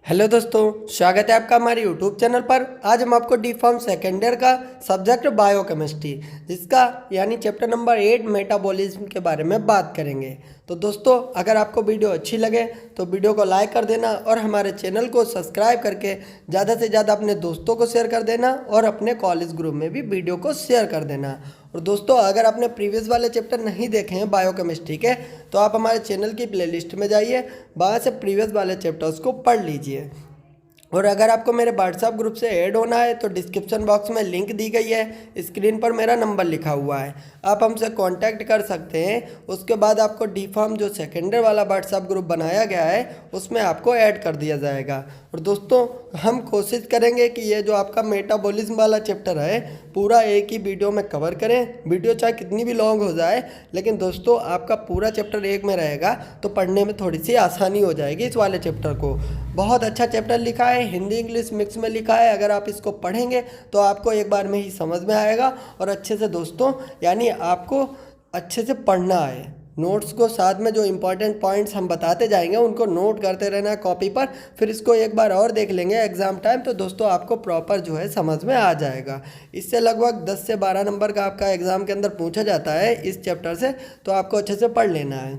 Hello दोस्तों, स्वागत है आपका हमारे यूट्यूब चैनल पर। आज हम आपको डी फार्म सेकेंड ईयर का सब्जेक्ट बायोकेमिस्ट्री जिसका यानी चैप्टर नंबर 8 मेटाबॉलिज्म के बारे में बात करेंगे। तो दोस्तों, अगर आपको वीडियो अच्छी लगे तो वीडियो को लाइक कर देना और हमारे चैनल को सब्सक्राइब करके ज़्यादा से ज़्यादा अपने दोस्तों को शेयर कर देना और अपने कॉलेज ग्रुप में भी वीडियो को शेयर कर देना। और दोस्तों, अगर आपने प्रीवियस वाले चैप्टर नहीं देखे हैं बायोकेमिस्ट्री के तो आप हमारे चैनल की प्लेलिस्ट में जाइए, वहाँ से प्रीवियस वाले चैप्टर्स को पढ़ लीजिए। और अगर आपको मेरे व्हाट्सएप ग्रुप से ऐड होना है तो डिस्क्रिप्शन बॉक्स में लिंक दी गई है, स्क्रीन पर मेरा नंबर लिखा हुआ है, आप हमसे कांटेक्ट कर सकते हैं। उसके बाद आपको डी फार्म जो सेकेंड ईयर वाला व्हाट्सएप ग्रुप बनाया गया है उसमें आपको ऐड कर दिया जाएगा। और दोस्तों, हम कोशिश करेंगे कि ये जो आपका मेटाबॉलिज्म वाला चैप्टर है पूरा एक ही वीडियो में कवर करें। वीडियो चाहे कितनी भी लॉन्ग हो जाए, लेकिन दोस्तों आपका पूरा चैप्टर एक में रहेगा तो पढ़ने में थोड़ी सी आसानी हो जाएगी। इस वाले चैप्टर को बहुत अच्छा चैप्टर लिखा है, हिंदी इंग्लिश मिक्स में लिखा है। अगर आप इसको पढ़ेंगे तो आपको एक बार में ही समझ में आएगा और अच्छे से दोस्तों यानी आपको अच्छे से पढ़ना है। नोट्स को साथ में जो इम्पोर्टेंट पॉइंट्स हम बताते जाएंगे उनको नोट करते रहना है कॉपी पर, फिर इसको एक बार और देख लेंगे एग्ज़ाम टाइम तो दोस्तों आपको प्रॉपर जो है समझ में आ जाएगा। इससे लगभग 10 से 12 नंबर का आपका एग्ज़ाम के अंदर पूछा जाता है इस चैप्टर से, तो आपको अच्छे से पढ़ लेना है।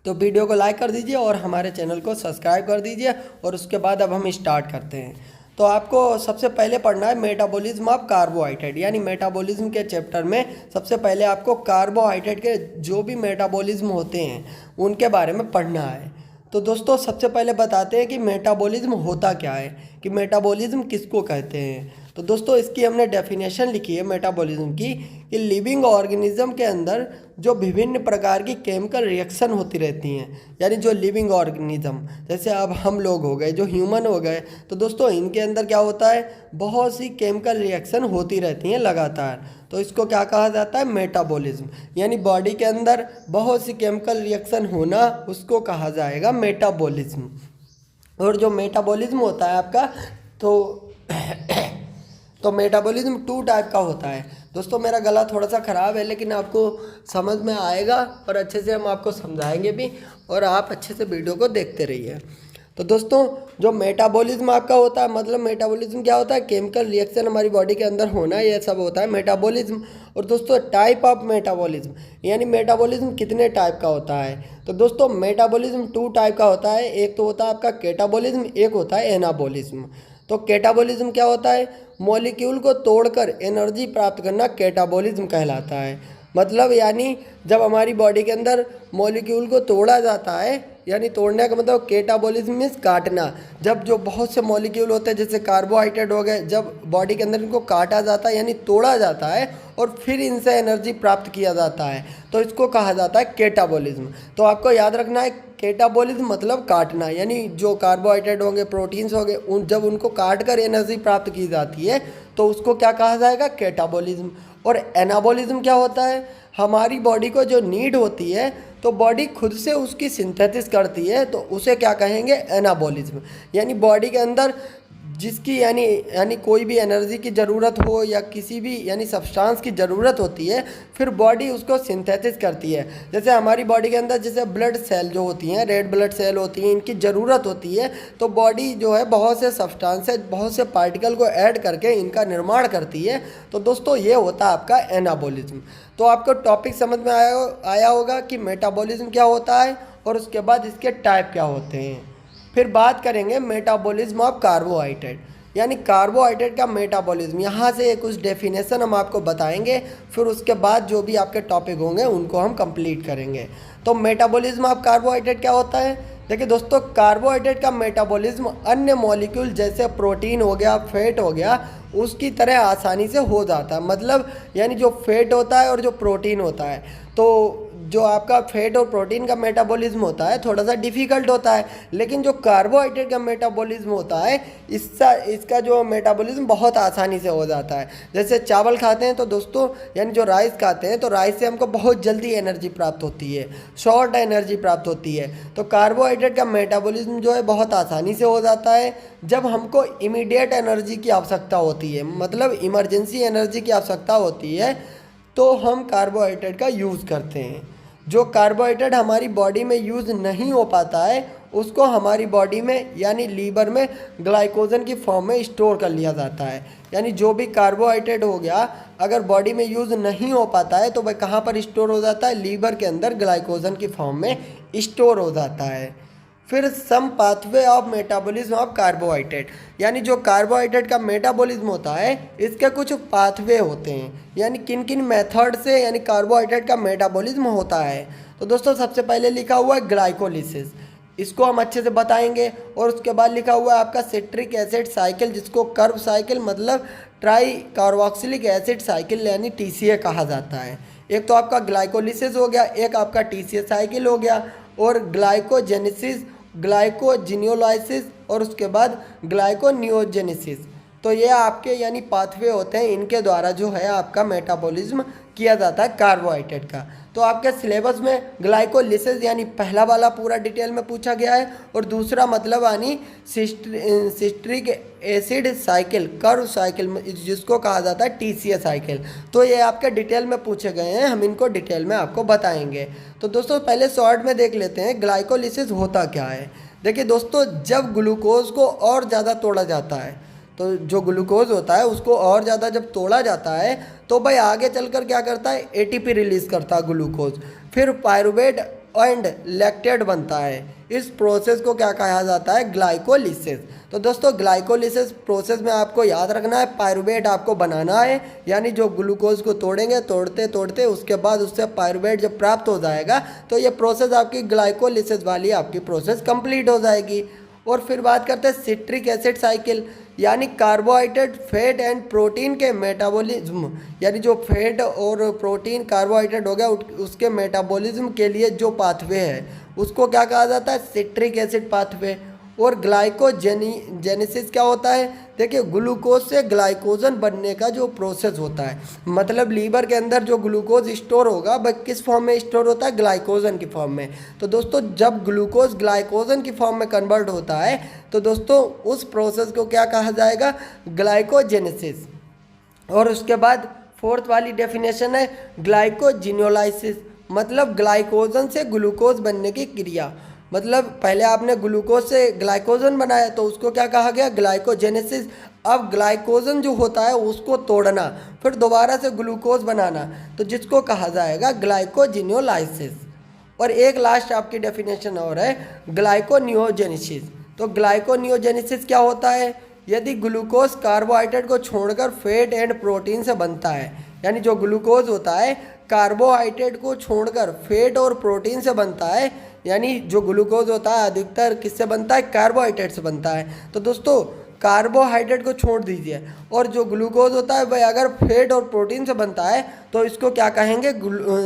तो वीडियो को लाइक कर दीजिए और हमारे चैनल को सब्सक्राइब कर दीजिए। और उसके बाद अब हम स्टार्ट करते हैं। तो आपको सबसे पहले पढ़ना है मेटाबॉलिज्म ऑफ कार्बोहाइड्रेट, यानी मेटाबॉलिज्म के चैप्टर में सबसे पहले आपको कार्बोहाइड्रेट के जो भी मेटाबॉलिज्म होते हैं उनके बारे में पढ़ना है। तो दोस्तों, सबसे पहले बताते हैं कि मेटाबॉलिज्म होता क्या है, कि मेटाबॉलिज्म किसको कहते हैं। तो दोस्तों, इसकी हमने डेफिनेशन लिखी है मेटाबॉलिज्म की, कि लिविंग ऑर्गेनिज्म के अंदर जो विभिन्न प्रकार की केमिकल रिएक्शन होती रहती हैं, यानी जो लिविंग ऑर्गेनिज्म जैसे अब हम लोग हो गए, जो ह्यूमन हो गए, तो दोस्तों इनके अंदर क्या होता है, बहुत सी केमिकल रिएक्शन होती रहती हैं लगातार। तो इसको क्या कहा जाता है, मेटाबॉलिज्म, यानी बॉडी के अंदर बहुत सी केमिकल रिएक्शन होना उसको कहा जाएगा मेटाबॉलिज्म। और जो मेटाबॉलिज्म होता है आपका तो मेटाबॉलिज्म 2 टाइप का होता है। दोस्तों, मेरा गला थोड़ा सा ख़राब है लेकिन आपको समझ में आएगा और अच्छे से हम आपको समझाएंगे भी, और आप अच्छे से वीडियो को देखते रहिए। तो दोस्तों, जो मेटाबॉलिज्म आपका होता है, मतलब मेटाबॉलिज्म क्या होता है, केमिकल रिएक्शन हमारी बॉडी के अंदर होना, ये सब होता है मेटाबॉलिज्म। और दोस्तों, टाइप ऑफ मेटाबॉलिज्म, यानी मेटाबॉलिज्म कितने टाइप का होता है। तो दोस्तों, मेटाबॉलिज्म 2 टाइप का होता है। एक तो होता है आपका कैटाबॉलिज्म, एक होता है एनाबॉलिज्म। तो कैटाबॉलिज्म क्या होता है, मॉलिक्यूल को तोड़कर एनर्जी प्राप्त करना कैटाबॉलिज्म कहलाता है। मतलब यानी जब हमारी बॉडी के अंदर मॉलिक्यूल को तोड़ा जाता है, यानी तोड़ने का मतलब कैटाबॉलिज्म मीन्स काटना। जब जो बहुत से मॉलिक्यूल होते हैं जैसे कार्बोहाइड्रेट हो गए, जब बॉडी के अंदर इनको काटा जाता है यानी तोड़ा जाता है और फिर इनसे एनर्जी प्राप्त किया जाता है, तो इसको कहा जाता है कैटाबॉलिज्म। तो आपको याद रखना है, कैटाबॉलिज्म मतलब काटना, यानी जो कार्बोहाइड्रेट होंगे, प्रोटीन्स होंगे, जब उनको काट कर एनर्जी प्राप्त की जाती है तो उसको क्या कहा जाएगा, कैटाबॉलिज्म। और एनाबॉलिज्म क्या होता है, हमारी बॉडी को जो नीड होती है तो बॉडी खुद से उसकी सिंथेसिस करती है, तो उसे क्या कहेंगे, एनाबॉलिज्म। यानी बॉडी के अंदर जिसकी यानी कोई भी एनर्जी की ज़रूरत हो या किसी भी यानी सब्सटेंस की ज़रूरत होती है, फिर बॉडी उसको सिंथेसिस करती है। जैसे हमारी बॉडी के अंदर जैसे ब्लड सेल जो होती हैं, रेड ब्लड सेल होती हैं, इनकी ज़रूरत होती है, तो बॉडी जो है बहुत से सब्सटेंसेस, बहुत से पार्टिकल को ऐड करके इनका निर्माण करती है। तो दोस्तों, ये होता है आपका एनाबॉलिज्म। तो आपको टॉपिक समझ में आया होगा कि मेटाबॉलिज्म क्या होता है और उसके बाद इसके टाइप क्या होते हैं। फिर बात करेंगे मेटाबॉलिज्म ऑफ कार्बोहाइड्रेट, यानी कार्बोहाइड्रेट का मेटाबॉलिज्म। यहाँ से कुछ डेफिनेशन हम आपको बताएंगे, फिर उसके बाद जो भी आपके टॉपिक होंगे उनको हम कंप्लीट करेंगे। तो मेटाबॉलिज्म ऑफ कार्बोहाइड्रेट क्या होता है, देखिए दोस्तों, कार्बोहाइड्रेट का मेटाबॉलिज्म अन्य मॉलिक्यूल जैसे प्रोटीन हो गया, फैट हो गया, उसकी तरह आसानी से हो जाता है। मतलब यानी जो फैट होता है और जो प्रोटीन होता है, तो जो आपका फैट और प्रोटीन का मेटाबॉलिज्म होता है थोड़ा सा डिफ़िकल्ट होता है, लेकिन जो कार्बोहाइड्रेट का मेटाबॉलिज्म होता है इसका जो मेटाबॉलिज्म बहुत आसानी से हो जाता है। जैसे चावल खाते हैं तो दोस्तों, यानी जो राइस खाते हैं तो राइस से हमको बहुत जल्दी एनर्जी प्राप्त होती है, शॉर्ट एनर्जी प्राप्त होती है। तो कार्बोहाइड्रेट का मेटाबॉलिज्म जो है बहुत आसानी से हो जाता है जब हमको इमीडिएट एनर्जी की आवश्यकता होती है, मतलब इमरजेंसी एनर्जी की आवश्यकता होती है, तो हम कार्बोहाइड्रेट का यूज़ करते हैं। जो कार्बोहाइड्रेट हमारी बॉडी में यूज़ नहीं हो पाता है उसको हमारी बॉडी में यानी लीवर में ग्लाइकोजन की फॉर्म में स्टोर कर लिया जाता है। यानी जो भी कार्बोहाइड्रेट हो गया अगर बॉडी में यूज़ नहीं हो पाता है तो वह कहाँ पर स्टोर हो जाता है, लीवर के अंदर ग्लाइकोजन की फॉर्म में स्टोर हो जाता है। फिर some pathway of metabolism of carbohydrate, यानी जो कार्बोहाइड्रेट का मेटाबॉलिज्म होता है इसके कुछ पाथवे होते हैं, यानी किन किन मेथड से यानी कार्बोहाइड्रेट का मेटाबॉलिज्म होता है। तो दोस्तों सबसे पहले लिखा हुआ है ग्लाइकोलिसिस, इसको हम अच्छे से बताएंगे। और उसके बाद लिखा हुआ है आपका सिट्रिक एसिड साइकिल, जिसको कर्व साइकिल मतलब ट्राई कार्बोक्सिलिक एसिड साइकिल यानी TCA कहा जाता है। एक तो आपका ग्लाइकोलिसिस हो गया, एक आपका TCA साइकिल हो गया, और ग्लाइकोजेनेसिस, ग्लाइकोजिनोलाइसिस और उसके बाद ग्लाइकोनियोजेनेसिस। तो ये आपके यानी पाथवे होते हैं, इनके द्वारा जो है आपका मेटाबॉलिज्म किया जाता है कार्बोहाइड्रेट का। तो आपके सिलेबस में ग्लाइकोलिसिस यानी पहला वाला पूरा डिटेल में पूछा गया है, और दूसरा मतलब यानी citric acid cycle, Krebs cycle जिसको कहा जाता है TCA साइकिल। तो ये आपके डिटेल में पूछे गए हैं, हम इनको डिटेल में आपको बताएंगे। तो दोस्तों पहले शॉर्ट में देख लेते हैं ग्लाइकोलिसिस होता क्या है। देखिए दोस्तों, जब ग्लूकोज को और ज़्यादा तोड़ा जाता है, तो जो ग्लूकोज होता है उसको और ज़्यादा जब तोड़ा जाता है तो भाई आगे चलकर क्या करता है, ATP रिलीज़ करता है ग्लूकोज, फिर पायरुवेट एंड लैक्टेट बनता है। इस प्रोसेस को क्या कहा जाता है, ग्लाइकोलिसिस। तो दोस्तों ग्लाइकोलिसिस प्रोसेस में आपको याद रखना है पायरुवेट आपको बनाना है, यानी जो ग्लूकोज को तोड़ेंगे, तोड़ते तोड़ते उसके बाद उससे पायरुवेट जब प्राप्त हो जाएगा तो ये प्रोसेस आपकी ग्लाइकोलिसिस वाली आपकी प्रोसेस कंप्लीट हो जाएगी। और फिर बात करते हैं सिट्रिक एसिड साइकिल, यानी कार्बोहाइड्रेट, फैट एंड प्रोटीन के मेटाबॉलिज्म, यानी जो फैट और प्रोटीन कार्बोहाइड्रेट हो गया उसके मेटाबॉलिज्म के लिए जो पाथवे है उसको क्या कहा जाता है, सिट्रिक एसिड पाथवे। और ग्लाइकोजेनेसिस क्या होता है, देखिए ग्लूकोज से ग्लाइकोजन बनने का जो प्रोसेस होता है, मतलब लीवर के अंदर जो ग्लूकोज स्टोर होगा वह किस फॉर्म में स्टोर होता है, ग्लाइकोजन की फॉर्म में। तो दोस्तों जब ग्लूकोज ग्लाइकोजन की फॉर्म में कन्वर्ट होता है तो दोस्तों उस प्रोसेस को क्या कहा जाएगा, ग्लाइकोजेनेसिस। और उसके बाद फोर्थ वाली डेफिनेशन है ग्लाइकोजिनोलाइसिस, मतलब ग्लाइकोजन से ग्लूकोज बनने की क्रिया। मतलब पहले आपने ग्लूकोज से ग्लाइकोजन बनाया तो उसको क्या कहा गया, ग्लाइकोजेनेसिस। अब ग्लाइकोजन जो होता है उसको तोड़ना फिर दोबारा से ग्लूकोज बनाना, तो जिसको कहा जाएगा ग्लाइकोजिनोलाइसिस। और एक लास्ट आपकी डेफिनेशन और है ग्लाइकोनियोजेनेसिस। तो ग्लाइकोनियोजेनेसिस क्या होता है, यदि ग्लूकोज कार्बोहाइड्रेट को छोड़कर फैट एंड प्रोटीन से बनता है, यानी जो ग्लूकोज होता है कार्बोहाइड्रेट को छोड़कर फैट और प्रोटीन से बनता है, यानी जो ग्लूकोज होता है अधिकतर किससे बनता है, कार्बोहाइड्रेट से बनता है। तो दोस्तों कार्बोहाइड्रेट को छोड़ दीजिए और जो ग्लूकोज होता है वह अगर फैट और प्रोटीन से बनता है तो इसको क्या कहेंगे,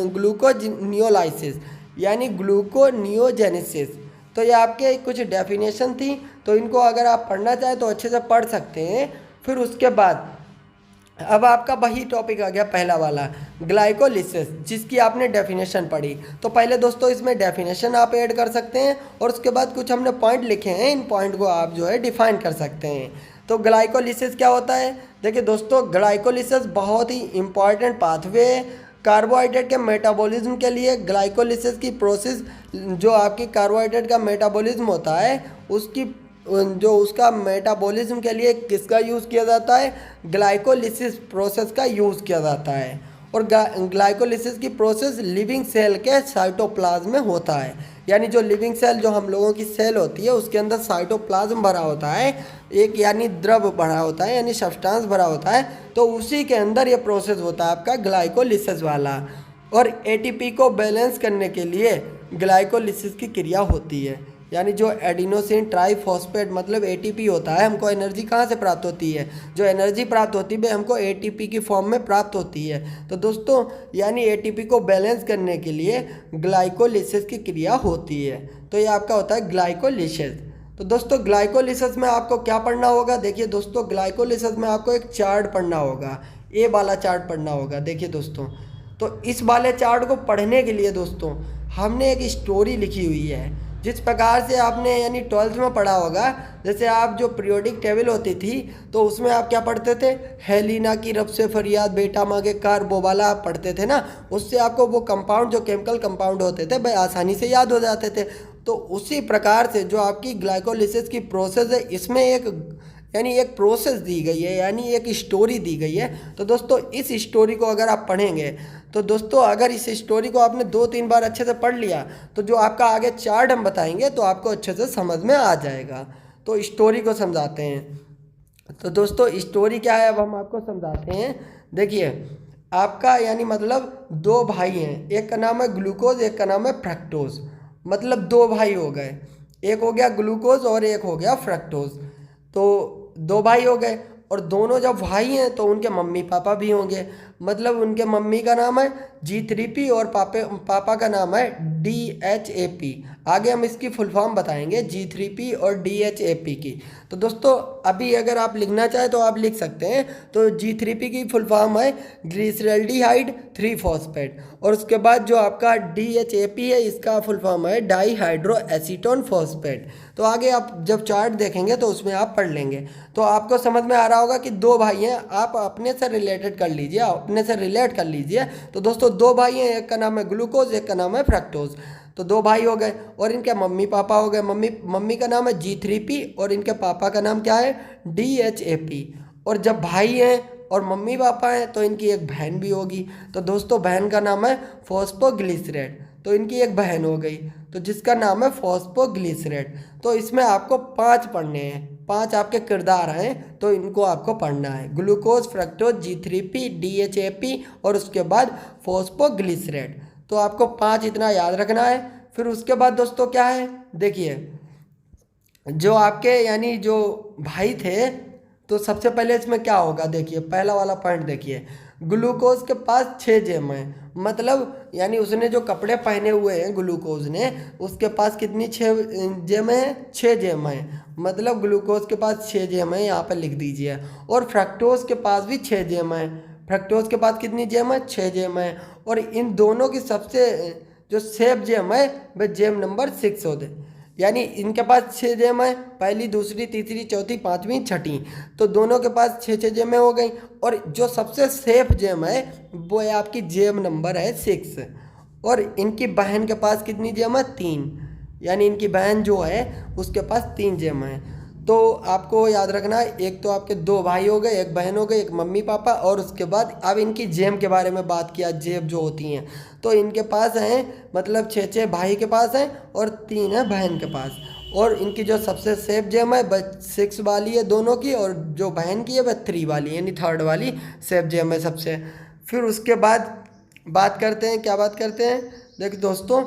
ग्लूकोनियोलाइसिस यानी ग्लूकोनियोजेनेसिस। तो ये आपके कुछ डेफिनेशन थी, तो इनको अगर आप पढ़ना चाहें तो अच्छे से पढ़ सकते हैं। फिर उसके बाद अब आपका वही टॉपिक आ गया पहला वाला ग्लाइकोलिसिस, जिसकी आपने डेफिनेशन पढ़ी। तो पहले दोस्तों इसमें डेफिनेशन आप ऐड कर सकते हैं और उसके बाद कुछ हमने पॉइंट लिखे हैं, इन पॉइंट को आप जो है डिफाइन कर सकते हैं। तो ग्लाइकोलिसिस क्या होता है, देखिए दोस्तों ग्लाइकोलिसिस बहुत ही इंपॉर्टेंट पाथवे है कार्बोहाइड्रेट के मेटाबॉलिज्म के लिए। ग्लाइकोलिसिस की प्रोसेस जो आपकी कार्बोहाइड्रेट का मेटाबॉलिज्म होता है उसका मेटाबॉलिज्म के लिए किसका यूज़ किया जाता है, ग्लाइकोलिसिस प्रोसेस का यूज़ किया जाता है। और ग्लाइकोलिसिस की प्रोसेस लिविंग सेल के साइटोप्लाज्म में होता है, यानी जो लिविंग सेल जो हम लोगों की सेल होती है उसके अंदर साइटोप्लाज्म भरा होता है, एक यानी द्रव भरा होता है यानी सब्सटेंस भरा होता है, तो उसी के अंदर ये प्रोसेस होता है आपका ग्लाइकोलिसिस वाला। और ATP को बैलेंस करने के लिए ग्लाइकोलिसिस की क्रिया होती है, यानी जो एडिनोसिन ट्राइफॉस्फेट मतलब ATP होता है, हमको एनर्जी कहाँ से प्राप्त होती है, जो एनर्जी प्राप्त होती है हमको ATP की फॉर्म में प्राप्त होती है। तो दोस्तों यानी ATP को बैलेंस करने के लिए ग्लाइकोलिसिस की क्रिया होती है, तो ये आपका होता है ग्लाइकोलिसिस। तो दोस्तों ग्लाइकोलिसिस में आपको क्या पढ़ना होगा, देखिए दोस्तों ग्लाइकोलिसिस में आपको एक चार्ट पढ़ना होगा, ए वाला चार्ट पढ़ना होगा। देखिए दोस्तों, तो इस वाले चार्ट को पढ़ने के लिए दोस्तों हमने एक स्टोरी लिखी हुई है, जिस प्रकार से आपने यानी 12th में पढ़ा होगा। जैसे आप जो पीरियोडिक टेबल होती थी तो उसमें आप क्या पढ़ते थे, हेलिना की रब से फरियाद बेटा मांगे कार, वो वाला आप पढ़ते थे ना, उससे आपको वो कंपाउंड जो केमिकल कंपाउंड होते थे भाई आसानी से याद हो जाते थे। तो उसी प्रकार से जो आपकी ग्लाइकोलिसिस की प्रोसेस है, इसमें एक प्रोसेस दी गई है, यानी एक स्टोरी दी गई है। तो दोस्तों इस स्टोरी को अगर आप पढ़ेंगे तो दोस्तों अगर इस स्टोरी को आपने 2-3 बार अच्छे से पढ़ लिया तो जो आपका आगे चार्ट हम बताएंगे तो आपको अच्छे से समझ में आ जाएगा। तो स्टोरी को समझाते हैं। तो दोस्तों स्टोरी क्या है अब हम आपको समझाते हैं। देखिए आपका यानी मतलब 2 भाई हैं, एक का नाम है ग्लूकोज, एक का नाम है फ्रक्टोज। मतलब 2 भाई हो गए, एक हो गया ग्लूकोज और एक हो गया फ्रक्टोज। तो 2 भाई हो गए और दोनों जब भाई हैं तो उनके मम्मी पापा भी होंगे। मतलब उनके मम्मी का नाम है G3P और पापा का नाम है DHAP। आगे हम इसकी फुल फॉर्म बताएंगे G3P और DHAP की। तो दोस्तों अभी अगर आप लिखना चाहें तो आप लिख सकते हैं। तो G3P की फुल फॉर्म है ग्लिसरल्डिहाइड 3 फॉस्फेट और उसके बाद जो आपका DHAP है इसका फुल फॉर्म है डाईहाइड्रो एसीटोन फॉस्फेट। तो आगे आप जब चार्ट देखेंगे तो उसमें आप पढ़ लेंगे। तो आपको समझ में आ रहा होगा कि 2 भाई हैं, आप अपने से रिलेटेड कर लीजिए, अपने से रिलेट कर लीजिए। तो दोस्तों 2 भाई हैं, एक का नाम है ग्लूकोज, एक का नाम है फ्रक्टोज। तो 2 भाई हो गए और इनके मम्मी पापा हो गए। मम्मी का नाम है G3P और इनके पापा का नाम क्या है DHAP। और जब भाई हैं और मम्मी पापा हैं तो इनकी एक बहन भी होगी। तो दोस्तों बहन का नाम है फॉस्फोग्लिसरेट। तो इनकी एक बहन हो गई तो जिसका नाम है फॉस्फोग्लिसरेट। तो इसमें आपको 5 पढ़ने हैं, 5 आपके किरदार हैं तो इनको आपको पढ़ना है। ग्लूकोज, फ्रक्टोज, G3P, DHAP और उसके बाद फॉस्फोग्लिसरेट। तो आपको 5 इतना याद रखना है। फिर उसके बाद दोस्तों क्या है, देखिए जो आपके यानी जो भाई थे तो सबसे पहले इसमें क्या होगा, देखिए पहला वाला पॉइंट देखिए, ग्लूकोज के पास 6 जेम है। मतलब यानी उसने जो कपड़े पहने हुए हैं ग्लूकोज ने, उसके पास कितनी 6 जेम है, 6 जेम है। मतलब ग्लूकोज के पास 6 जेम है, यहाँ पर लिख दीजिए। और फ्रक्टोज के पास भी 6 जेम है। फ्रक्टोज के पास कितनी जेम है, 6 जेम है। और इन दोनों की सबसे जो सेफ जेम है वह जेम नंबर 6 होते, यानी इनके पास 6 जेम है, पहली, दूसरी, तीसरी, चौथी, 5वीं, 6ठी। तो दोनों के पास 6 जेमें हो गई। और जो सबसे सेफ जेम है वो है आपकी जेम नंबर है 6। और इनकी बहन के पास कितनी जेम है, 3। यानी इनकी बहन जो है उसके पास 3 जेम है। तो आपको याद रखना है, एक तो आपके 2 भाई हो गए, एक बहन हो गई, एक मम्मी पापा। और उसके बाद अब इनकी जेम के बारे में बात किया, जेम जो होती हैं तो इनके पास हैं, मतलब 6 भाई के पास हैं और 3 है बहन के पास। और इनकी जो सबसे सेफ जेम है वह 6 वाली है दोनों की, और जो बहन की है वह 3 वाली यानी 3rd वाली सेफ जेम है सबसे। फिर उसके बाद बात करते हैं, क्या बात करते हैं, देखिए दोस्तों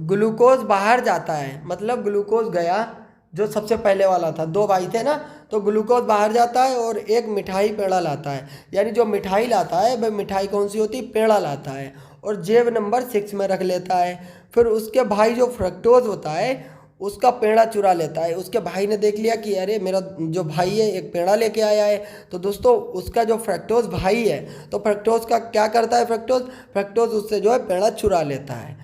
ग्लूकोज बाहर जाता है। मतलब ग्लूकोज गया, जो सबसे पहले वाला था, 2 भाई थे ना, तो ग्लूकोज बाहर जाता है और एक मिठाई पेड़ा लाता है। यानी जो मिठाई लाता है वह मिठाई कौन सी होती है, पेड़ा लाता है और जेब नंबर 6 में रख लेता है। फिर उसके भाई जो फ्रक्टोज होता है उसका पेड़ा चुरा लेता है। उसके भाई ने देख लिया कि अरे मेरा जो भाई है एक पेड़ा लेके आया है। तो दोस्तों उसका जो फ्रक्टोज भाई है तो फ्रक्टोज का क्या करता है, फ्रक्टोज उससे जो है पेड़ा चुरा लेता है।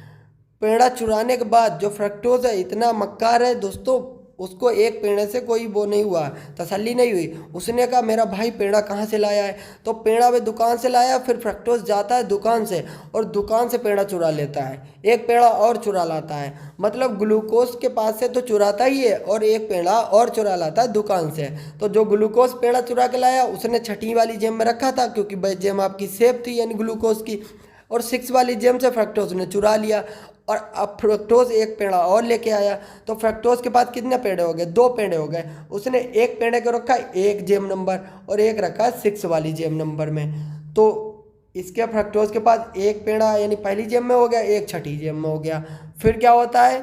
पेड़ा चुराने के बाद जो फ्रक्टोज है इतना मक्कार है दोस्तों, उसको एक पेड़े से कोई वो नहीं हुआ, तसल्ली नहीं हुई। उसने कहा मेरा भाई पेड़ा कहाँ से लाया है, तो पेड़ा वे दुकान से लाया। फिर फ्रक्टोज जाता है दुकान से और दुकान से पेड़ा चुरा लेता है, एक पेड़ा और चुरा लाता है। मतलब ग्लूकोज के पास से तो चुराता ही है और एक पेड़ा और चुरा लाता है दुकान से। तो जो ग्लूकोज पेड़ा चुरा के लाया उसने 6ठी वाली जेब में रखा था, क्योंकि भाई जेब आपकी सेफ थी यानी ग्लूकोज की। और 6 वाली जेब से फ्रक्टोज ने चुरा लिया और अब फ्रक्टोज एक पेड़ा और लेके आया। तो फ्रक्टोज के पास कितने पेड़े हो गए, 2 पेड़े हो गए। उसने एक पेड़े को रखा एक जेब नंबर और एक रखा 6 वाली जेब नंबर में। तो इसके फ्रक्टोज के पास एक पेड़ा यानी पहली जेब में हो गया, एक 6ठी जेब में हो गया। फिर क्या होता है,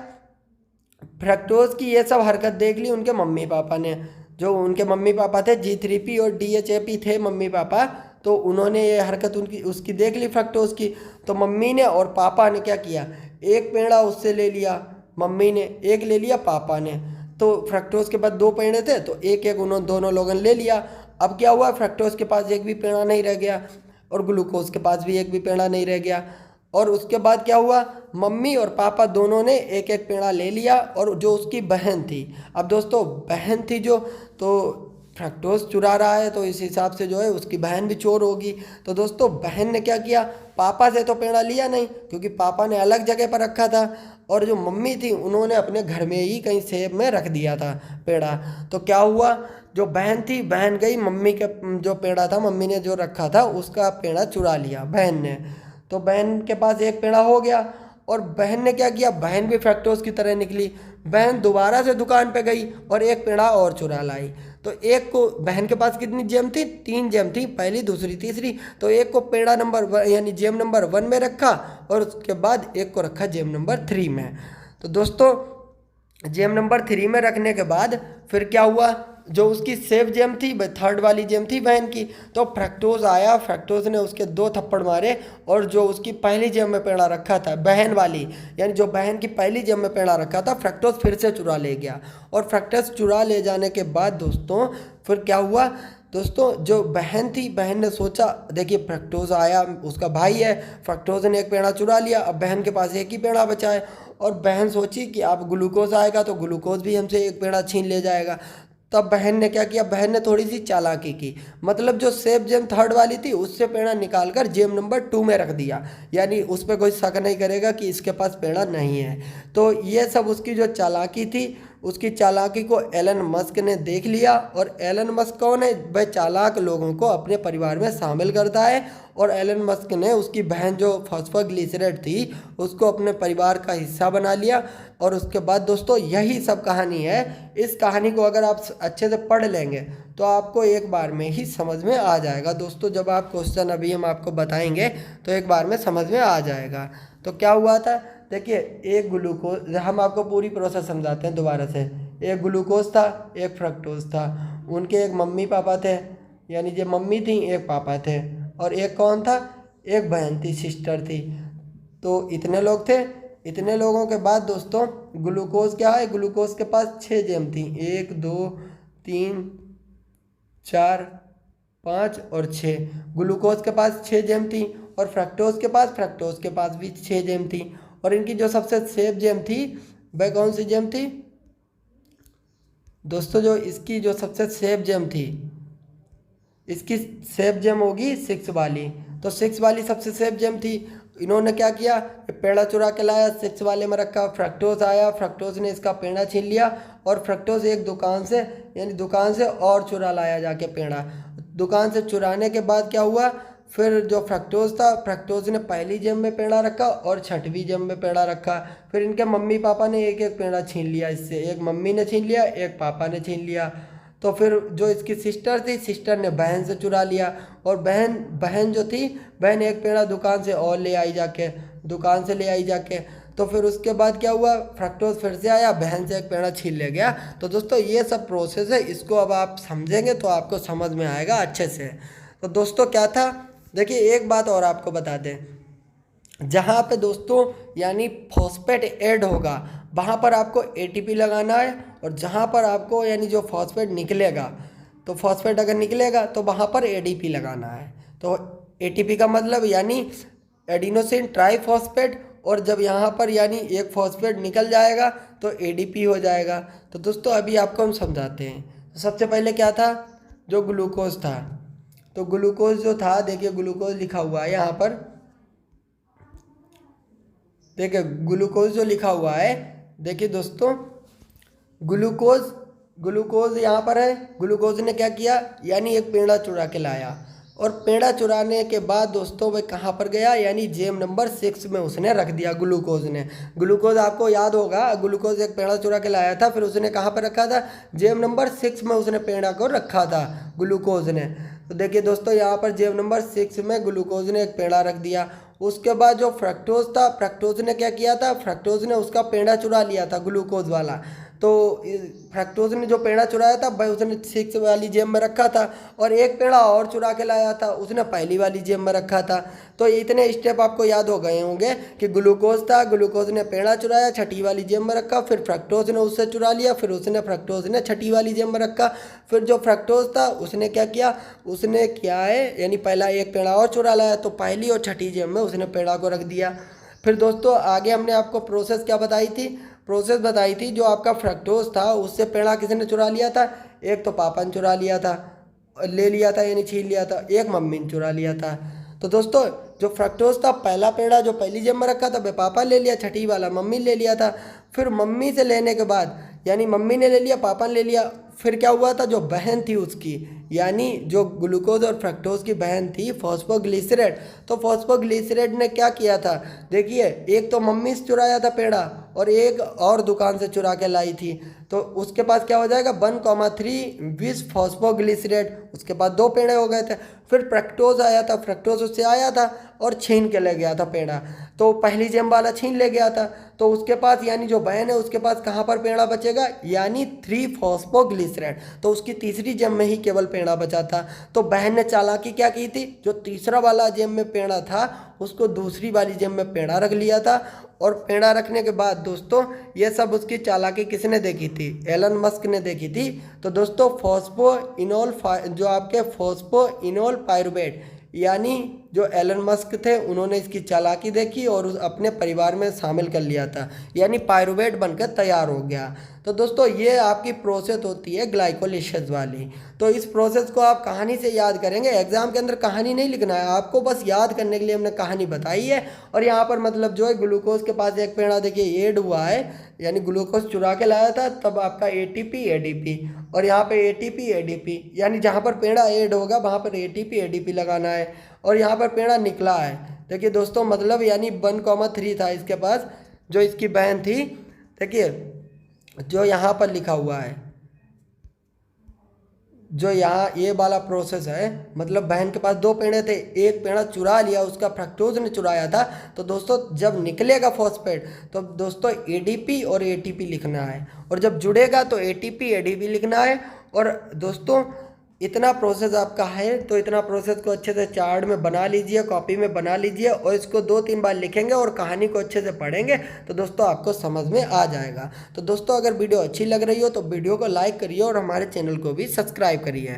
फ्रक्टोज की ये सब हरकत देख ली उनके मम्मी पापा ने। जो उनके मम्मी पापा थे G3P और DHAP थे मम्मी पापा, तो उन्होंने ये हरकत उसकी देख ली फ्रक्टोज की। तो मम्मी ने और पापा ने क्या किया, एक पेड़ा उससे ले लिया, मम्मी ने एक ले लिया, पापा ने। तो फ्रक्टोज के पास 2 पेड़े थे तो एक एक उन्होंने दोनों लोगों ने ले लिया। अब क्या हुआ, फ्रक्टोज के पास एक भी पेड़ा नहीं रह गया और ग्लूकोज के पास भी एक भी पेड़ा नहीं रह गया। और उसके बाद क्या हुआ, मम्मी और पापा दोनों ने एक एक पेड़ा ले लिया। और जो उसकी बहन थी, अब दोस्तों बहन थी जो, तो फ्रक्टोज चुरा रहा है तो इस हिसाब से जो है उसकी बहन भी चोर होगी। तो दोस्तों बहन ने क्या किया, पापा से तो पेड़ा लिया नहीं क्योंकि पापा ने अलग जगह पर रखा था, और जो मम्मी थी उन्होंने अपने घर में ही कहीं सेब में रख दिया था पेड़ा। तो क्या हुआ, जो बहन थी, बहन गई मम्मी के जो पेड़ा था मम्मी ने जो रखा था उसका पेड़ा चुरा लिया बहन ने। तो बहन के पास एक पेड़ा हो गया और बहन ने क्या किया, बहन भी फैक्टोस की तरह निकली। बहन दोबारा से दुकान पे गई और एक पेड़ा और चुरा लाई। तो एक को, बहन के पास कितनी जेम थी, 3 जेम थी, पहली दूसरी तीसरी। तो एक को पेड़ा नंबर यानी जेम नंबर 1 में रखा और उसके बाद एक को रखा जेम नंबर 3 में। तो दोस्तों जेम नंबर 3 में रखने के बाद फिर क्या हुआ, जो उसकी सेफ जेम थी, 3rd वाली जेम थी बहन की, तो फ्रैक्टोज आया, फ्रैक्टोज ने उसके 2 थप्पड़ मारे और जो उसकी पहली जेम में पेड़ा रखा था बहन वाली, यानी जो बहन की पहली जेम में पेड़ा रखा था, फ्रैक्टोज फिर से चुरा ले गया। और फ्रैक्टोज चुरा ले जाने के बाद दोस्तों फिर क्या हुआ, दोस्तों जो बहन थी, बहन ने सोचा, देखिए फ्रैक्टोज आया, उसका भाई है, फ्रैक्टोज ने एक पेड़ा चुरा लिया, अब बहन के पास एक ही पेड़ा बचा है। और बहन सोची कि अब ग्लूकोज आएगा तो ग्लूकोज भी हमसे एक पेड़ा छीन ले जाएगा। तब बहन ने क्या किया, बहन ने थोड़ी सी चालाकी की, मतलब जो सेफ जेम 3rd वाली थी उससे पेड़ा निकाल कर जेम नंबर 2 में रख दिया, यानी उस पर कोई शक नहीं करेगा कि इसके पास पेड़ा नहीं है। तो ये सब उसकी जो चालाकी थी, उसकी चालाकी को एलन मस्क ने देख लिया। और एलन मस्क कौन है, वह चालाक लोगों को अपने परिवार में शामिल करता है। और एलन मस्क ने उसकी बहन जो फॉस्फोग्लिसरेट थी उसको अपने परिवार का हिस्सा बना लिया। और उसके बाद दोस्तों यही सब कहानी है। इस कहानी को अगर आप अच्छे से पढ़ लेंगे तो आपको एक बार में ही समझ में आ जाएगा दोस्तों। जब आप क्वेश्चन अभी हम आपको बताएंगे तो एक बार में समझ में आ जाएगा। तो क्या हुआ था, देखिए एक ग्लूकोज, हम आपको पूरी प्रोसेस समझाते हैं दोबारा से। एक ग्लूकोज था, एक फ्रक्टोज था, उनके एक मम्मी पापा थे, यानी जो मम्मी थी एक पापा थे, और एक कौन था, एक बहन थी, सिस्टर थी। तो इतने लोग थे। इतने लोगों के बाद दोस्तों ग्लूकोज क्या है, ग्लूकोज के पास 6 जेम थी, 1 2 3 4 5 और 6। ग्लूकोज के पास 6 जेम थी और फ्रक्टोज के पास भी 6 जेम थी। और इनकी जो सबसे सेफ जेम थी वह कौन सी जेम थी दोस्तों, जो इसकी जो सबसे सेफ जेम थी, इसकी सेफ जेम होगी 6 वाली। तो 6 वाली सबसे सेफ जेम थी। इन्होंने क्या किया, पेड़ा चुरा के लाया, 6 वाले में रखा, फ्रक्टोज आया, फ्रक्टोज ने इसका पेड़ा छीन लिया और फ्रक्टोज एक दुकान से, यानी दुकान से और चुरा लाया जाके पेड़ा। दुकान से चुराने के बाद क्या हुआ, फिर जो फ्रक्टोज था, फ्रक्टोज ने पहली जेब में पेड़ा रखा और 6वीं जेब में पेड़ा रखा। फिर इनके मम्मी पापा ने एक एक पेड़ा छीन लिया इससे, एक मम्मी ने छीन लिया, एक पापा ने छीन लिया। तो फिर जो इसकी सिस्टर थी, सिस्टर ने बहन से चुरा लिया और बहन जो थी, बहन एक पेड़ा दुकान से और ले आई जाके, दुकान से ले आई जाके। तो फिर उसके बाद क्या हुआ, फ्रक्टोज फिर से आया, बहन से एक पेड़ा छीन ले गया। तो दोस्तों ये सब प्रोसेस है, इसको अब आप समझेंगे तो आपको समझ में आएगा अच्छे से। तो दोस्तों क्या था, देखिए एक बात और आपको बता दें, जहाँ पे दोस्तों यानी फॉस्फेट ऐड होगा वहाँ पर आपको एटीपी लगाना है, और जहाँ पर आपको यानी जो फॉस्फेट निकलेगा, तो फॉस्फेट अगर निकलेगा तो वहाँ पर एडीपी लगाना है। तो एटीपी का मतलब यानी एडिनोसिन ट्राइफॉस्फेट, और जब यहाँ पर यानी एक फॉस्फेट निकल जाएगा तो एडीपी हो जाएगा। तो दोस्तों अभी आपको हम समझाते हैं। तो सबसे पहले क्या था, जो ग्लूकोज था, तो ग्लूकोज जो था, देखिए ग्लूकोज लिखा हुआ है यहाँ पर, देखिए ग्लूकोज जो लिखा हुआ है, देखिए दोस्तों ग्लूकोज यहाँ पर है। ग्लूकोज ने क्या किया, यानी एक पेड़ा चुरा के लाया, और पेड़ा चुराने के बाद दोस्तों वह कहाँ पर गया, यानी जेम नंबर 6 में उसने रख दिया ग्लूकोज ने। ग्लूकोज आपको याद होगा, ग्लूकोज एक पेड़ा चुरा के लाया था, फिर उसने कहाँ पर रखा था, जेम नंबर 6 में उसने पेड़ा को रखा था ग्लूकोज ने। तो देखिए दोस्तों यहाँ पर जेम नंबर 6 में ग्लूकोज ने एक पेड़ा रख दिया। उसके बाद जो फ्रक्टोज था, फ्रक्टोज ने क्या किया था, फ्रक्टोज ने उसका पेड़ा चुरा लिया था ग्लूकोज वाला। तो फ्रक्टोज ने जो पेड़ा चुराया था भाई, उसने 6 वाली जेब में रखा था, और एक पेड़ा और चुरा के लाया था, उसने पहली वाली जेब में रखा था। तो इतने स्टेप आपको याद हो गए होंगे कि ग्लूकोज था, ग्लूकोज ने पेड़ा चुराया, 6ठी वाली जेब में रखा, फिर फ्रक्टोज ने उससे चुरा लिया, फिर फ्रक्टोज ने 6ठी वाली जेब में रखा। फिर जो फ्रक्टोज था उसने क्या किया, उसने क्या है यानी पहला एक पेड़ा और चुरा लाया, तो पहली और 6ठी जेब में उसने पेड़ा को रख दिया। फिर दोस्तों आगे हमने आपको प्रोसेस क्या बताई थी, प्रोसेस बताई थी, जो आपका फ्रक्टोज था उससे पेड़ा किसने चुरा लिया था, एक तो पापा ने चुरा लिया था, ले लिया था यानी छीन लिया था, एक मम्मी ने चुरा लिया था। तो दोस्तों जो फ्रक्टोज था पहला पेड़ा जो पहली जेब में रखा था वह पापा ले लिया, छठी वाला मम्मी ले लिया था। फिर मम्मी से लेने के बाद यानी मम्मी ने ले लिया, पापा ने ले लिया, फिर क्या हुआ था जो बहन थी उसकी यानी जो ग्लूकोज और फ्रक्टोज की बहन थी फॉस्फोग्लिसरेट, तो फॉस्फोग्लिसरेट ने क्या किया था, देखिए एक तो मम्मी से चुराया था पेड़ा और एक और दुकान से चुरा के लाई थी, तो उसके पास क्या हो जाएगा 1,3 विस फॉस्फोग्लिसरेट, उसके बाद 2 पेड़े हो गए थे। फिर फ्रक्टोज आया था, फ्रक्टोज उससे आया था और छीन के ले गया था पेड़ा, तो पहली जेम वाला छीन ले गया था, तो उसके पास यानी जो बहन है उसके पास कहाँ पर पेड़ा बचेगा यानी 3 फॉस्फोग्लिसरेट, तो उसकी तीसरी जेम में ही केवल पेड़ा बचा था। तो बहन ने चालाकी क्या की थी, जो तीसरा वाला जेम में पेड़ा था उसको दूसरी वाली जेम में पेड़ा रख लिया था, और पेड़ा रखने के बाद दोस्तों ये सब उसकी चालाकी किसने देखी थी, एलन मस्क ने देखी थी। तो दोस्तों फॉस्फोइनोल जो आपके फॉस्फोइनोल पायरुवेट यानी जो एलन मस्क थे उन्होंने इसकी चालाकी देखी और अपने परिवार में शामिल कर लिया था, यानी पायरुवेट बनकर तैयार हो गया। तो दोस्तों ये आपकी प्रोसेस होती है ग्लाइकोलिसिस वाली। तो इस प्रोसेस को आप कहानी से याद करेंगे, एग्जाम के अंदर कहानी नहीं लिखना है आपको, बस याद करने के लिए हमने कहानी बताई है। और यहाँ पर मतलब जो है ग्लूकोज के पास एक पेड़ा देखिए ऐड हुआ है, यानी ग्लूकोज चुरा के लाया था तब आपका ATP ADP, और यहाँ पे ATP ADP यानी जहाँ पर पेड़ा ऐड होगा वहाँ पर ATP ADP लगाना है, और यहाँ पर पेड़ा निकला है। देखिए दोस्तों मतलब यानी 1,3 था इसके पास जो इसकी बहन थी, देखिए जो यहाँ पर लिखा हुआ है, जो यहाँ ये वाला प्रोसेस है, मतलब बहन के पास 2 पेड़े थे, एक पेड़ा चुरा लिया उसका फ्रक्टोज ने चुराया था। तो दोस्तों जब निकलेगा फॉस्फेट तो दोस्तों ADP और ATP लिखना है, और जब जुड़ेगा तो ATP ADP लिखना है। और दोस्तों इतना प्रोसेस आपका है, तो इतना प्रोसेस को अच्छे से चार्ट में बना लीजिए, कॉपी में बना लीजिए, और इसको 2-3 बार लिखेंगे और कहानी को अच्छे से पढ़ेंगे तो दोस्तों आपको समझ में आ जाएगा। तो दोस्तों अगर वीडियो अच्छी लग रही हो तो वीडियो को लाइक करिए और हमारे चैनल को भी सब्सक्राइब करिए।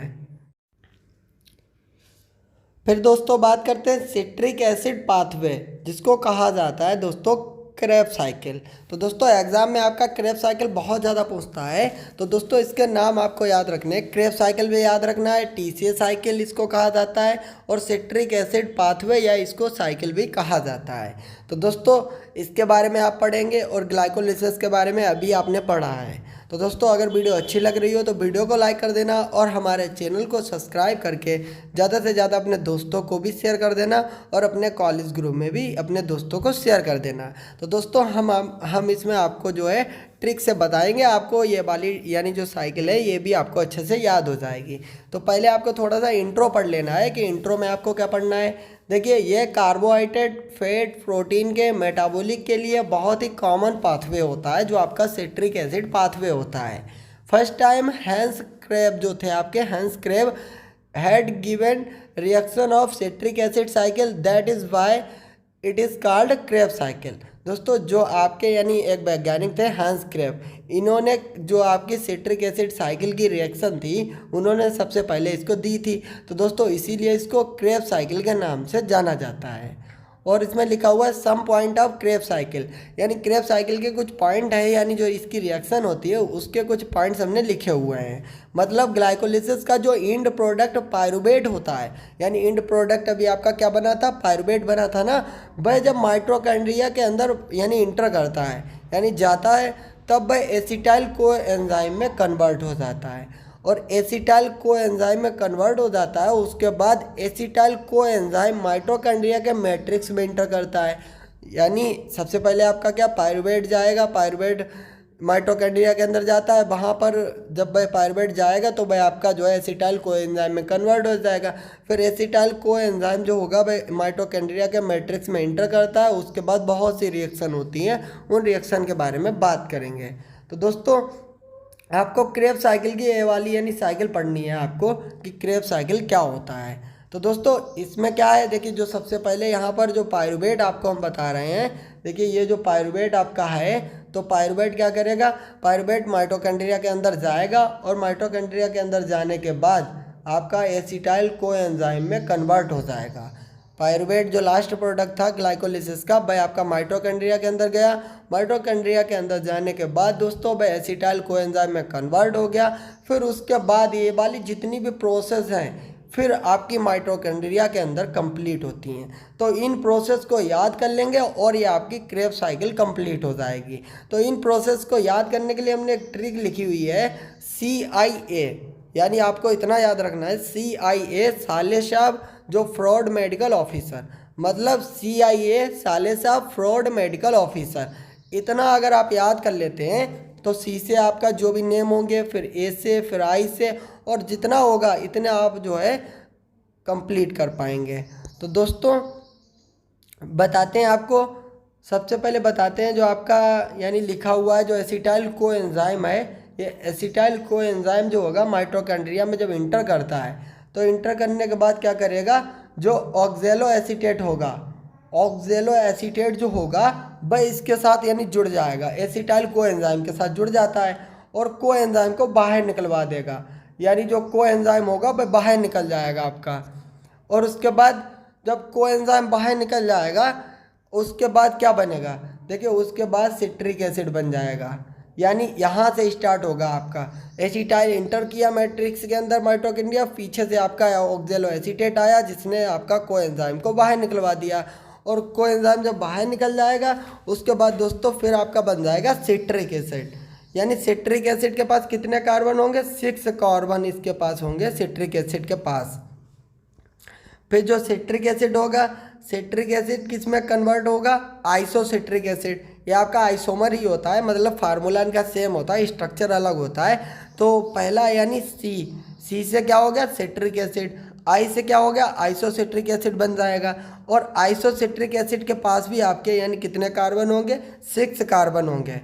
फिर दोस्तों बात करते हैं सिट्रिक एसिड पाथवे, जिसको कहा जाता है दोस्तों क्रेब साइकिल। तो दोस्तों एग्जाम में आपका क्रेब साइकिल बहुत ज़्यादा पूछता है, तो दोस्तों इसके नाम आपको याद रखने हैं, क्रेब साइकिल भी याद रखना है, TCA साइकिल इसको कहा जाता है, और सिट्रिक एसिड पाथवे या इसको साइकिल भी कहा जाता है। तो दोस्तों इसके बारे में आप पढ़ेंगे, और ग्लाइकोलिसिस के बारे में अभी आपने पढ़ा है। तो दोस्तों अगर वीडियो अच्छी लग रही हो तो वीडियो को लाइक कर देना, और हमारे चैनल को सब्सक्राइब करके ज़्यादा से ज़्यादा अपने दोस्तों को भी शेयर कर देना, और अपने कॉलेज ग्रुप में भी अपने दोस्तों को शेयर कर देना। तो दोस्तों हम इसमें आपको जो है ट्रिक से बताएंगे, आपको ये वाली यानी जो साइकिल है ये भी आपको अच्छे से याद हो जाएगी। तो पहले आपको थोड़ा सा इंट्रो पढ़ लेना है कि इंट्रो में आपको क्या पढ़ना है। देखिए ये कार्बोहाइड्रेट, फैट, प्रोटीन के मेटाबॉलिक के लिए बहुत ही कॉमन पाथवे होता है जो आपका सिट्रिक एसिड पाथवे होता है। फर्स्ट टाइम हैंस क्रेब जो थे आपके, Hans Krebs had given reaction of citric acid cycle, that is why it is called Krebs cycle. दोस्तों जो आपके यानी एक वैज्ञानिक थे हैंस क्रेब, इन्होंने जो आपकी सिट्रिक एसिड साइकिल की रिएक्शन थी उन्होंने सबसे पहले इसको दी थी, तो दोस्तों इसीलिए इसको क्रेब साइकिल के नाम से जाना जाता है। और इसमें लिखा हुआ है some point of Krebs cycle, यानी क्रेब साइकिल के कुछ पॉइंट है, यानी जो इसकी रिएक्शन होती है उसके कुछ पॉइंट्स हमने लिखे हुए हैं। मतलब ग्लाइकोलिसिस का जो इंड प्रोडक्ट पायरुवेट होता है, यानी इंड प्रोडक्ट अभी आपका क्या बना था, पायरुवेट बना था ना, वह जब माइटोकॉन्ड्रिया के अंदर यानी इंटर करता है यानी जाता है, तब वह एसिटाइल कोएंजाइम में कन्वर्ट हो जाता है, और एसिटाइल कोएंजाइम में कन्वर्ट हो जाता है। उसके बाद एसिटाइल कोएंजाइम माइटोकॉन्ड्रिया के मैट्रिक्स में इंटर करता है, यानी सबसे पहले आपका क्या पायरुवेट जाएगा, पायरुवेट माइटोकॉन्ड्रिया के अंदर जाता है, वहाँ पर जब वह पायरुवेट जाएगा तो वह आपका जो है एसिटाइल कोएंजाइम में कन्वर्ट हो जाएगा। फिर एसिटाइल कोएंजाइम जो होगा वह माइटोकॉन्ड्रिया के मैट्रिक्स में इंटर करता है। उसके बाद बहुत सी रिएक्शन होती हैं, उन रिएक्शन के बारे में बात करेंगे। तो दोस्तों आपको क्रेब साइकिल की ये वाली यानी साइकिल पढ़नी है आपको कि क्रेब साइकिल क्या होता है। तो दोस्तों इसमें क्या है, देखिए जो सबसे पहले यहाँ पर जो पायरुवेट आपको हम बता रहे हैं, देखिए ये जो पायरुवेट आपका है, तो पायरुवेट क्या करेगा, पायरुवेट माइटोकॉन्ड्रिया के अंदर जाएगा, और माइटोकॉन्ड्रिया के अंदर जाने के बाद आपका एसिटाइल कोएंजाइम में कन्वर्ट हो जाएगा। पायरुवेट जो लास्ट प्रोडक्ट था ग्लाइकोलिसिस का, वह आपका माइटोकॉन्ड्रिया के अंदर गया, माइटोकॉन्ड्रिया के अंदर जाने के बाद दोस्तों वह एसिटाइल कोएंजाइम में कन्वर्ट हो गया। फिर उसके बाद ये वाली जितनी भी प्रोसेस हैं फिर आपकी माइटोकॉन्ड्रिया के अंदर कंप्लीट होती हैं। तो इन प्रोसेस को याद कर लेंगे और ये आपकी क्रेब्स साइकिल कंप्लीट हो जाएगी। तो इन प्रोसेस को याद करने के लिए हमने एक ट्रिक लिखी हुई है CIA, यानी आपको इतना याद रखना है CIA साले साहब जो फ्रॉड मेडिकल ऑफिसर, मतलब CIA साले साहब फ्रॉड मेडिकल ऑफिसर। इतना अगर आप याद कर लेते हैं तो C से आपका जो भी नेम होंगे, फिर A से, फिर I से, और जितना होगा इतने आप जो है कंप्लीट कर पाएंगे। तो दोस्तों बताते हैं आपको, सबसे पहले बताते हैं जो आपका यानी लिखा हुआ है जो एसिटाइल कोएंजाइम है। ये एसिटाइल कोएंजाइम जो होगा माइटोकॉन्ड्रिया में जब इंटर करता है तो इंटर करने के बाद क्या करेगा, जो ऑक्जेलो एसीटेट होगा, ऑक्जेलो एसीटेट जो होगा वह इसके साथ यानी जुड़ जाएगा, एसिटाइल कोएंजाइम के साथ जुड़ जाता है और कोएंजाइम को बाहर निकलवा देगा, यानी जो कोएंजाइम होगा वह बाहर निकल जाएगा आपका। और उसके बाद जब कोएंजाइम बाहर निकल जाएगा उसके बाद क्या बनेगा, देखिए उसके बाद सिट्रिक एसिड बन जाएगा, यानी यहाँ से स्टार्ट होगा आपका। एसिटाइल इंटर किया मैट्रिक्स के अंदर माइटोकॉन्ड्रिया, पीछे से आपका ऑक्जेलो एसीटेट आया जिसने आपका कोएंजाइम को बाहर निकलवा दिया, और कोएंजाइम जब बाहर निकल जाएगा उसके बाद दोस्तों फिर आपका बन जाएगा सिट्रिक एसिड। यानी सिट्रिक एसिड के पास कितने कार्बन होंगे, 6 कार्बन इसके पास होंगे सिट्रिक एसिड के पास। फिर जो सिट्रिक एसिड होगा, सिट्रिक एसिड किस में कन्वर्ट होगा, आइसोसिट्रिक एसिड। ये आपका आइसोमर ही होता है, मतलब फार्मूला इनका सेम होता है, स्ट्रक्चर अलग होता है। तो पहला यानी सी से क्या हो गया, सिट्रिक एसिड, आई से क्या हो गया, आइसोसिट्रिक एसिड बन जाएगा। और आइसोसिट्रिक एसिड के पास भी आपके यानी कितने कार्बन होंगे, 6 कार्बन होंगे।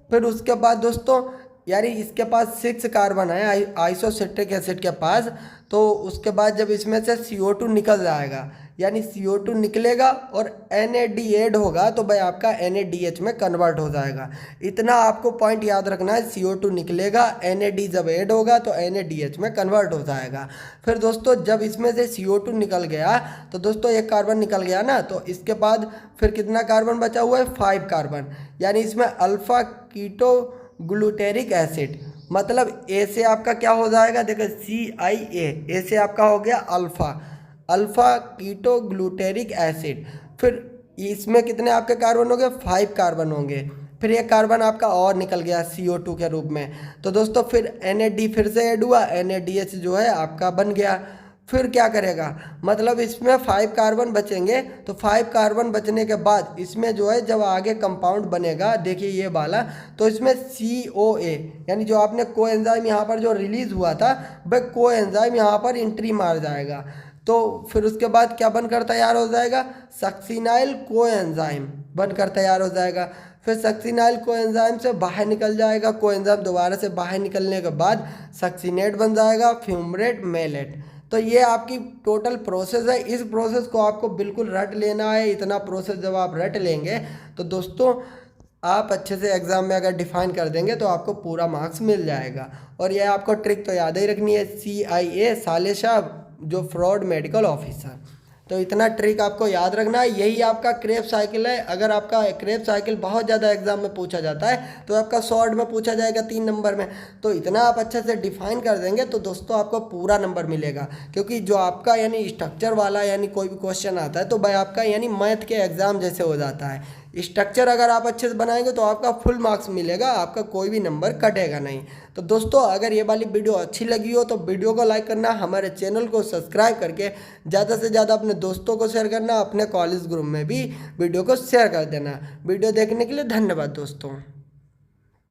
फिर उसके बाद दोस्तों यानी इसके पास 6 कार्बन है आइसोसिट्रिक एसिड के पास, तो उसके बाद जब इसमें से CO2 निकल जाएगा, यानी CO2 निकलेगा और NAD ऐड होगा तो भाई आपका NADH में कन्वर्ट हो जाएगा। इतना आपको पॉइंट याद रखना है, CO2 निकलेगा, NAD जब ऐड होगा तो NADH में कन्वर्ट हो जाएगा। फिर दोस्तों जब इसमें से CO2 निकल गया तो दोस्तों एक कार्बन निकल गया ना, तो इसके बाद फिर कितना कार्बन बचा हुआ है, 5 कार्बन, यानी इसमें अल्फा कीटो ग्लूटेरिक एसिड, मतलब ए से आपका क्या हो जाएगा, देखो CIA, ए से आपका हो गया अल्फा कीटो ग्लूटेरिक एसिड। फिर इसमें कितने आपके कार्बन होंगे, 5 कार्बन होंगे। फिर एक कार्बन आपका और निकल गया CO2 के रूप में, तो दोस्तों फिर NAD फिर से ऐड हुआ, NADH जो है आपका बन गया। फिर क्या करेगा, मतलब इसमें 5 कार्बन बचेंगे, तो 5 कार्बन बचने के बाद इसमें जो है जब आगे कंपाउंड बनेगा, देखिए ये वाला, तो इसमें COA यानी जो आपने कोएंजाइम यहाँ पर जो रिलीज हुआ था वह कोएंजाइम यहाँ पर एंट्री मार जाएगा। तो फिर उसके बाद क्या बनकर तैयार हो जाएगा, सक्सिनाइल कोएंजाइम बनकर तैयार हो जाएगा। फिर सक्सिनाइल कोएंजाइम से बाहर निकल जाएगा, कोएंजाइम दोबारा से बाहर निकलने के बाद सक्सिनेट बन जाएगा, फ्यूमरेट, मेलेट। तो ये आपकी टोटल प्रोसेस है। इस प्रोसेस को आपको बिल्कुल रट लेना है। इतना प्रोसेस जब आप रट लेंगे तो दोस्तों आप अच्छे से एग्ज़ाम में अगर डिफाइन कर देंगे तो आपको पूरा मार्क्स मिल जाएगा। और यह आपको ट्रिक तो याद ही रखनी है, CIA साले साहब जो फ्रॉड मेडिकल ऑफिसर। तो इतना ट्रिक आपको याद रखना है। यही आपका क्रेब्स साइकिल है। अगर आपका क्रेब्स साइकिल बहुत ज़्यादा एग्जाम में पूछा जाता है तो आपका शॉर्ट में पूछा जाएगा 3 नंबर में, तो इतना आप अच्छे से डिफाइन कर देंगे तो दोस्तों आपको पूरा नंबर मिलेगा। क्योंकि जो आपका यानी स्ट्रक्चर वाला यानी कोई भी क्वेश्चन आता है तो भाई आपका यानी मैथ के एग्ज़ाम जैसे हो जाता है। स्ट्रक्चर अगर आप अच्छे से बनाएंगे तो आपका फुल मार्क्स मिलेगा, आपका कोई भी नंबर कटेगा नहीं। तो दोस्तों अगर ये वाली वीडियो अच्छी लगी हो तो वीडियो को लाइक करना, हमारे चैनल को सब्सक्राइब करके ज़्यादा से ज़्यादा अपने दोस्तों को शेयर करना, अपने कॉलेज ग्रुप में भी वीडियो को शेयर कर देना। वीडियो देखने के लिए धन्यवाद दोस्तों।